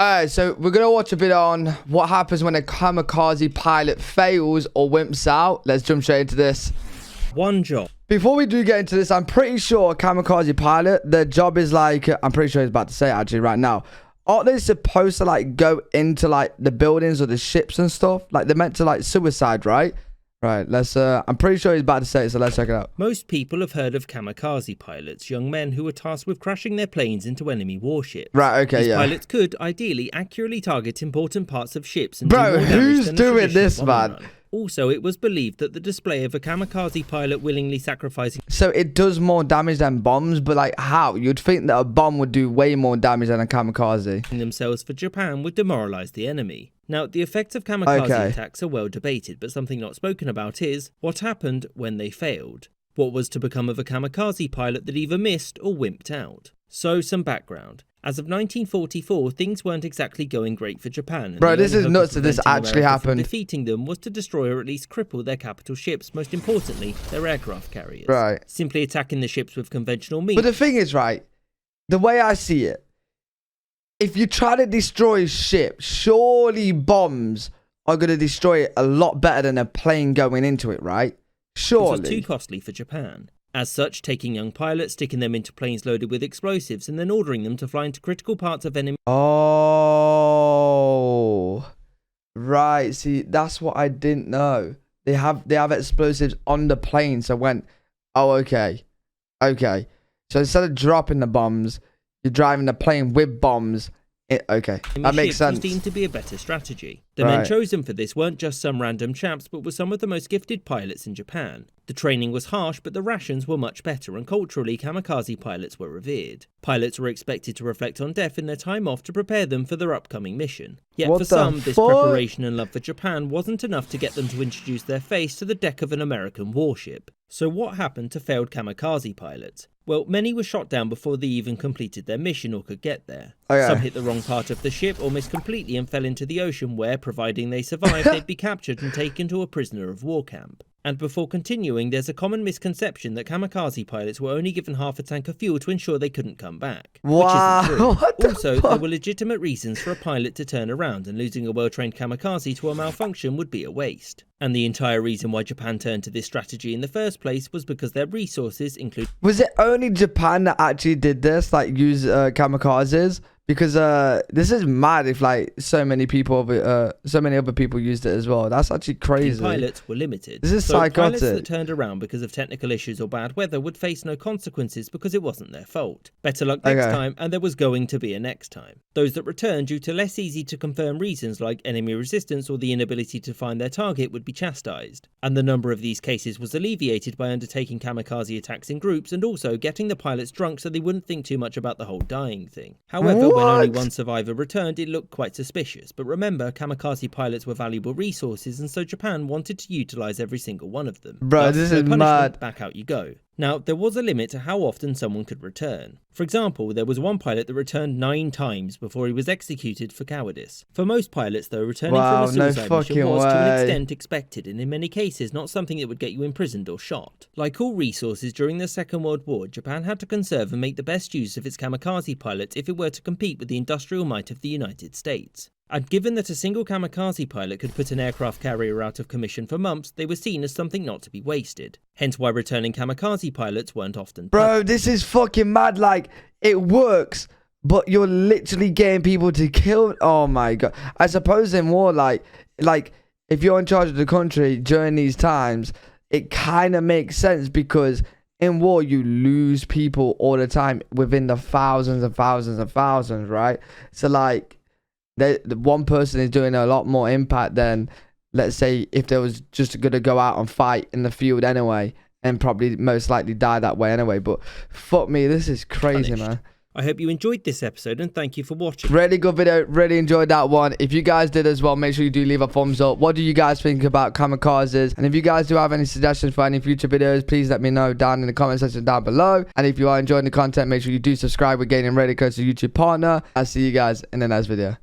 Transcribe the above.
Alright, so we're gonna watch a video on what happens when a kamikaze pilot fails or wimps out. Let's jump straight into this. One job. Before we do get into this, I'm pretty sure a kamikaze pilot, their job is like, I'm pretty sure he's about to say it actually right now. Aren't they supposed to like go into like the buildings or the ships and stuff? Like they're meant to like suicide, right? Right, let's, I'm pretty sure he's about to say it, so let's check it out. Most people have heard of kamikaze pilots, young men who are tasked with crashing their planes into enemy warships. Right, okay, These yeah. pilots could, ideally, accurately target important parts of ships and Bro, do more who's damage than doing a traditional this, bombing man? run. Also, it was believed that the display of a kamikaze pilot willingly sacrificing So it does more damage than bombs, but like how? You'd think that a bomb would do way more damage than a kamikaze. themselves for Japan would demoralize the enemy. Now, the effects of kamikaze attacks are well debated, but something not spoken about is what happened when they failed. What was to become of a kamikaze pilot that either missed or wimped out? So, some background. As of 1944, things weren't exactly going great for Japan. And bro, this is nuts that this actually happened. Defeating them was to destroy or at least cripple their capital ships, most importantly, their aircraft carriers. Right. Simply attacking the ships with conventional means. But the thing is, right, the way I see it, if you try to destroy ships, surely bombs are going to destroy it a lot better than a plane going into it, right? Surely. It was too costly for Japan. As such, taking young pilots, sticking them into planes loaded with explosives, and then ordering them to fly into critical parts of enemy... Oh, right. See, that's what I didn't know. They have explosives on the plane. So okay. So instead of dropping the bombs, you're driving the plane with bombs. Okay, that makes sense. Was deemed to be a better strategy. The men chosen for this weren't just some random chaps, but were some of the most gifted pilots in Japan. The training was harsh, but the rations were much better, and culturally, kamikaze pilots were revered. Pilots were expected to reflect on death in their time off to prepare them for their upcoming mission. Yet for some, this preparation and love for Japan wasn't enough to get them to introduce their face to the deck of an American warship. So what happened to failed kamikaze pilots? Well, many were shot down before they even completed their mission or could get there. Some hit the wrong part of the ship or missed completely and fell into the ocean where, providing they survived, they'd be captured and taken to a prisoner of war camp. And before continuing, there's a common misconception that kamikaze pilots were only given half a tank of fuel to ensure they couldn't come back. Wow. Which isn't true. Also, there were legitimate reasons for a pilot to turn around, and losing a well-trained kamikaze to a malfunction would be a waste. And the entire reason why Japan turned to this strategy in the first place was because their resources include... Was it only Japan that actually did this, like use kamikazes? Because this is mad if like so many other people used it as well. That's actually crazy. Pilots were limited. This is so psychotic. Pilots that turned around because of technical issues or bad weather would face no consequences because it wasn't their fault. Better luck next time, and there was going to be a next time. Those that returned due to less easy to confirm reasons like enemy resistance or the inability to find their target would be chastised. And the number of these cases was alleviated by undertaking kamikaze attacks in groups and also getting the pilots drunk so they wouldn't think too much about the whole dying thing. However, when only one survivor returned, it looked quite suspicious. But remember, kamikaze pilots were valuable resources, and so Japan wanted to utilize every single one of them. Bro, this is mad. Back out you go. Now, there was a limit to how often someone could return. For example, there was one pilot that returned 9 times before he was executed for cowardice. For most pilots, though, returning from a suicide mission was to an extent expected, and in many cases not something that would get you imprisoned or shot. Like all resources during the Second World War, Japan had to conserve and make the best use of its kamikaze pilots if it were to compete with the industrial might of the United States. And given that a single kamikaze pilot could put an aircraft carrier out of commission for months, they were seen as something not to be wasted. Hence why returning kamikaze pilots weren't often... Bro, this is fucking mad. Like, it works, but you're literally getting people to kill... Oh my god. I suppose in war, like if you're in charge of the country during these times, it kind of makes sense because in war, you lose people all the time within the thousands and thousands and thousands, right? So, like... the one person is doing a lot more impact than, let's say, if they was just going to go out and fight in the field anyway and probably most likely die that way anyway. But fuck me, this is crazy, man. I hope you enjoyed this episode and thank you for watching. Really good video. Really enjoyed that one. If you guys did as well, make sure you do leave a thumbs up. What do you guys think about kamikazes? And if you guys do have any suggestions for any future videos, please let me know down in the comment section down below. And if you are enjoying the content, make sure you do subscribe. We're getting ready to go to YouTube partner. I'll see you guys in the next video.